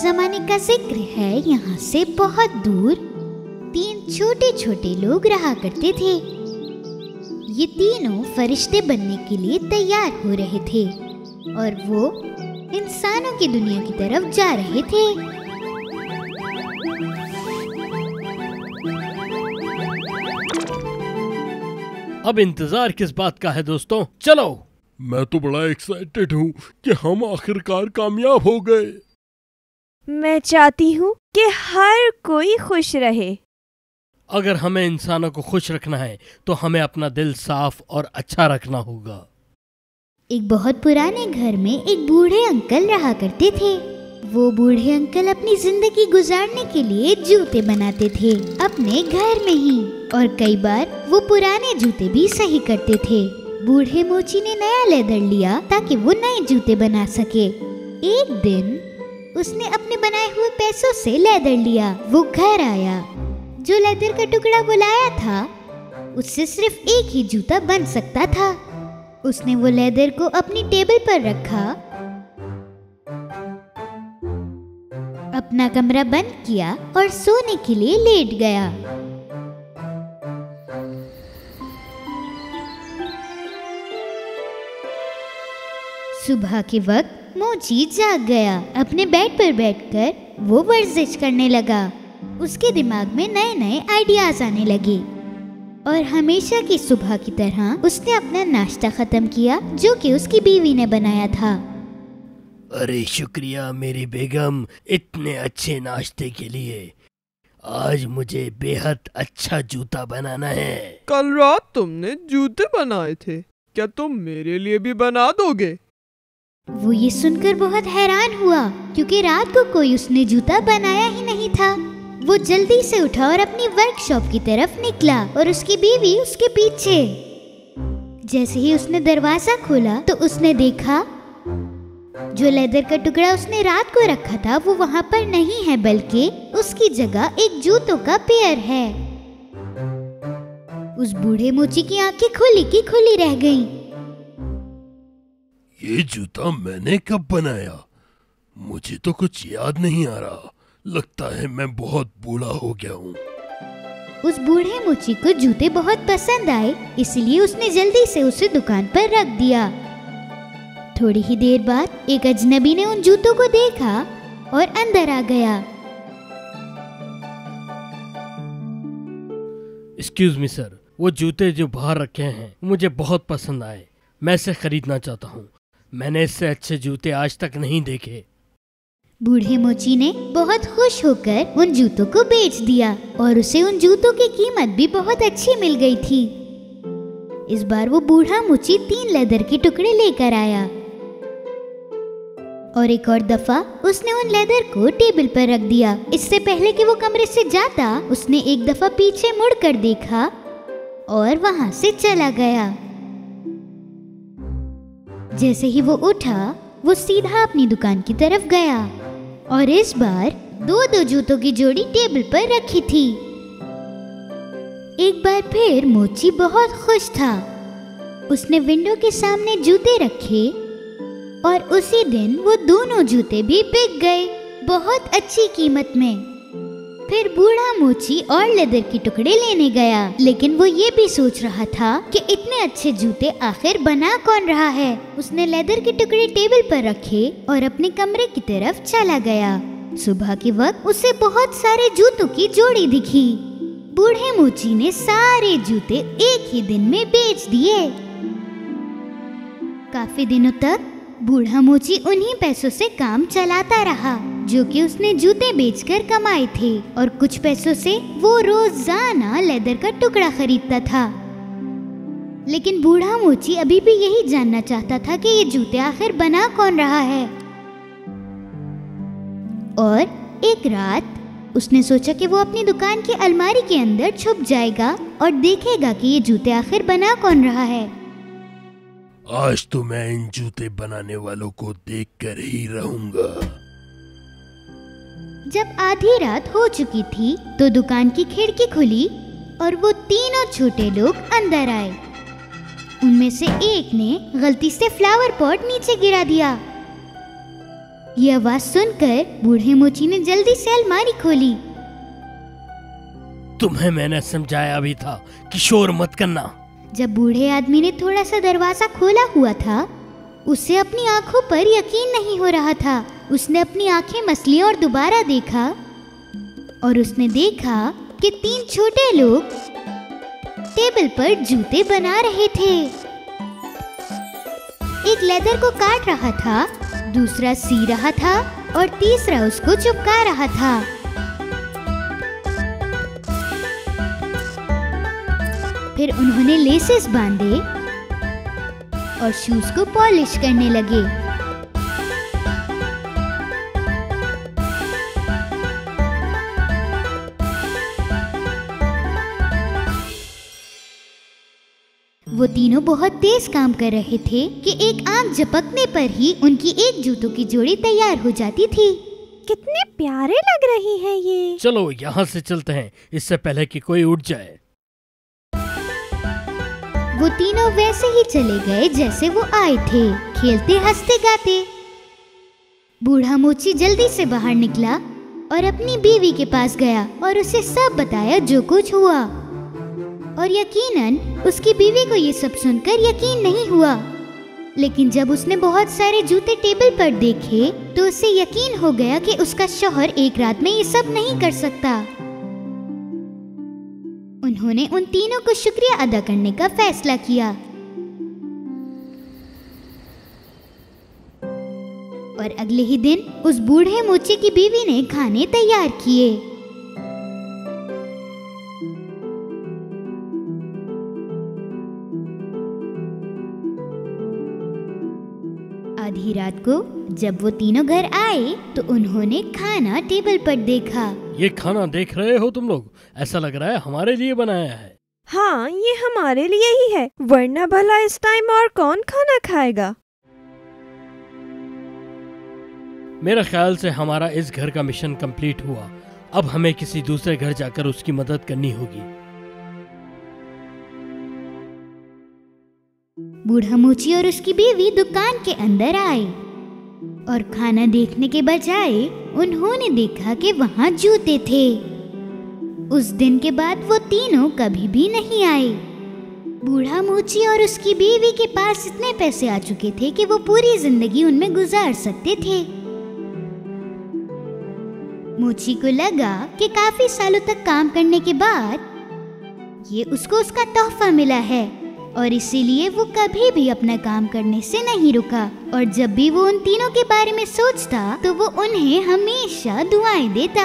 जमाने का जिक्र है, यहाँ से बहुत दूर 3 छोटे छोटे लोग रहा करते थे। ये तीनों फरिश्ते बनने के लिए तैयार हो रहे थे और वो इंसानों की दुनिया की तरफ जा रहे थे। अब इंतजार किस बात का है दोस्तों, चलो। मैं तो बड़ा एक्साइटेड हूँ कि हम आखिरकार कामयाब हो गए। मैं चाहती हूँ कि हर कोई खुश रहे। अगर हमें इंसानों को खुश रखना है तो हमें अपना दिल साफ और अच्छा रखना होगा। एक बहुत पुराने घर में एक बूढ़े अंकल रहा करते थे। वो बूढ़े अंकल अपनी जिंदगी गुजारने के लिए जूते बनाते थे अपने घर में ही, और कई बार वो पुराने जूते भी सही करते थे। बूढ़े मोची ने नया लेदर लिया ताकि वो नए जूते बना सके। एक दिन उसने अपने बनाए हुए पैसों से लेदर लिया। वो घर आया, जो लेदर का टुकड़ा वो लाया था उससे सिर्फ एक ही जूता बन सकता था। उसने वो लेदर को अपनी टेबल पर रखा, अपना कमरा बंद किया और सोने के लिए लेट गया। सुबह के वक्त मोची जाग गया। अपने बेड पर बैठकर वो वर्जिश करने लगा। उसके दिमाग में नए नए आइडियाज आने लगे और हमेशा की सुबह की तरह उसने अपना नाश्ता खत्म किया जो कि उसकी बीवी ने बनाया था। अरे शुक्रिया मेरी बेगम, इतने अच्छे नाश्ते के लिए। आज मुझे बेहद अच्छा जूता बनाना है। कल रात तुमने जूते बनाए थे, क्या तुम मेरे लिए भी बना दोगे? वो ये सुनकर बहुत हैरान हुआ क्योंकि रात को कोई उसने जूता बनाया ही नहीं था। वो जल्दी से उठा और अपनी वर्कशॉप की तरफ निकला और उसकी बीवी उसके पीछे। जैसे ही उसने दरवाजा खोला तो उसने देखा जो लेदर का टुकड़ा उसने रात को रखा था वो वहाँ पर नहीं है, बल्कि उसकी जगह एक जूतों का पेयर है। उस बूढ़े मोची की आंखें खुली की खुली रह गईं। ये जूता मैंने कब बनाया? मुझे तो कुछ याद नहीं आ रहा। लगता है मैं बहुत बूढ़ा हो गया हूँ। उस बूढ़े मोची को जूते बहुत पसंद आए, इसलिए उसने जल्दी से उसे दुकान पर रख दिया। थोड़ी ही देर बाद एक अजनबी ने उन जूतों को देखा और अंदर आ गया। एक्सक्यूज मी सर, वो जूते जो बाहर रखे हैं मुझे बहुत पसंद आए। मैं इसे खरीदना चाहता हूँ। मैंने इससे अच्छे जूते आज तक नहीं देखे। बूढ़े मोची ने बहुत खुश होकर उन जूतों को बेच दिया और उसे उन जूतों की कीमत भी बहुत अच्छी मिल गई थी। इस बार वो बूढ़ा मोची 3 लेदर के टुकड़े लेकर आया और एक और दफा उसने उन लेदर को टेबल पर रख दिया। इससे पहले कि वो कमरे से जाता उसने एक दफा पीछे मुड़कर देखा और वहां से चला गया। जैसे ही वो उठा वो सीधा अपनी दुकान की तरफ गया और इस बार 2 जूतों की जोड़ी टेबल पर रखी थी। एक बार फिर मोची बहुत खुश था। उसने विंडो के सामने जूते रखे और उसी दिन वो दोनों जूते भी बिक गए बहुत अच्छी कीमत में। फिर बूढ़ा मोची और लेदर के टुकड़े लेने गया, लेकिन वो ये भी सोच रहा था कि इतने अच्छे जूते आखिर बना कौन रहा है। उसने लेदर के टुकड़े टेबल पर रखे और अपने कमरे की तरफ चला गया। सुबह के वक्त उसे बहुत सारे जूतों की जोड़ी दिखी। बूढ़े मोची ने सारे जूते एक ही दिन में बेच दिए। काफी दिनों तक बूढ़ा मोची उन्हीं पैसों से काम चलाता रहा जो कि उसने जूते बेचकर कमाए थे, और कुछ पैसों से वो रोजाना लेदर का टुकड़ा खरीदता था। लेकिन बूढ़ा मोची अभी भी यही जानना चाहता था कि ये जूते आखिर बना कौन रहा है। और एक रात उसने सोचा कि वो अपनी दुकान की अलमारी के अंदर छुप जाएगा और देखेगा कि ये जूते आखिर बना कौन रहा है। आज तो मैं इन जूते बनाने वालों को देखकर ही रहूंगा। जब आधी रात हो चुकी थी तो दुकान की खिड़की खुली और वो तीनों छोटे लोग अंदर आए। उनमें से एक ने गलती से फ्लावर पॉट नीचे गिरा दिया। ये आवाज सुनकर बूढ़े मोची ने जल्दी से अलमारी खोली। तुम्हें मैंने समझाया भी था कि शोर मत करना। जब बूढ़े आदमी ने थोड़ा सा दरवाजा खोला हुआ था, उसे अपनी आंखों पर यकीन नहीं हो रहा था। उसने अपनी आंखें मसली और दोबारा देखा और उसने देखा कि 3 छोटे लोग टेबल पर जूते बना रहे थे। एक लेदर को काट रहा था, दूसरा सी रहा था और तीसरा उसको चिपका रहा था। फिर उन्होंने लेसेस बांधे और शूज को पॉलिश करने लगे। वो तीनों बहुत तेज काम कर रहे थे कि एक आंख झपकने पर ही उनकी एक जूतों की जोड़ी तैयार हो जाती थी। कितने प्यारे लग रही हैं ये। चलो यहाँ से चलते हैं, इससे पहले कि कोई उठ जाए। वो तीनों वैसे ही चले गए जैसे वो आए थे, खेलते हंसते गाते। बूढ़ा मोची जल्दी से बाहर निकला और अपनी बीवी के पास गया और उसे सब बताया जो कुछ हुआ। और यकीनन उसकी बीवी को ये सब सुनकर यकीन नहीं हुआ, लेकिन जब उसने बहुत सारे जूते टेबल पर देखे तो उसे यकीन हो गया कि उसका शौहर एक रात में ये सब नहीं कर सकता। उन्होंने उन तीनों को शुक्रिया अदा करने का फैसला किया और अगले ही दिन उस बूढ़े मोची की बीवी ने खाने तैयार किए। आधी रात को जब वो तीनों घर आए तो उन्होंने खाना टेबल पर देखा। ये खाना देख रहे हो तुम लोग? ऐसा लग रहा है हमारे लिए बनाया है। हाँ, ये हमारे लिए ही है, वरना भला इस टाइम और कौन खाना खाएगा। मेरे ख्याल से हमारा इस घर का मिशन कंप्लीट हुआ। अब हमें किसी दूसरे घर जाकर उसकी मदद करनी होगी। बूढ़ा मोची और उसकी बीवी दुकान के अंदर आए और खाना देखने के बजाय उन्होंने देखा कि वहाँ जूते थे। उस दिन के बाद वो तीनों कभी भी नहीं आए। बूढ़ा मोची और उसकी बीवी के पास इतने पैसे आ चुके थे कि वो पूरी जिंदगी उनमें गुजार सकते थे। मोची को लगा कि काफी सालों तक काम करने के बाद ये उसको उसका तोहफा मिला है और इसीलिए वो कभी भी अपना काम करने से नहीं रुका। और जब भी वो उन तीनों के बारे में सोचता तो वो उन्हें हमेशा दुआएं देता।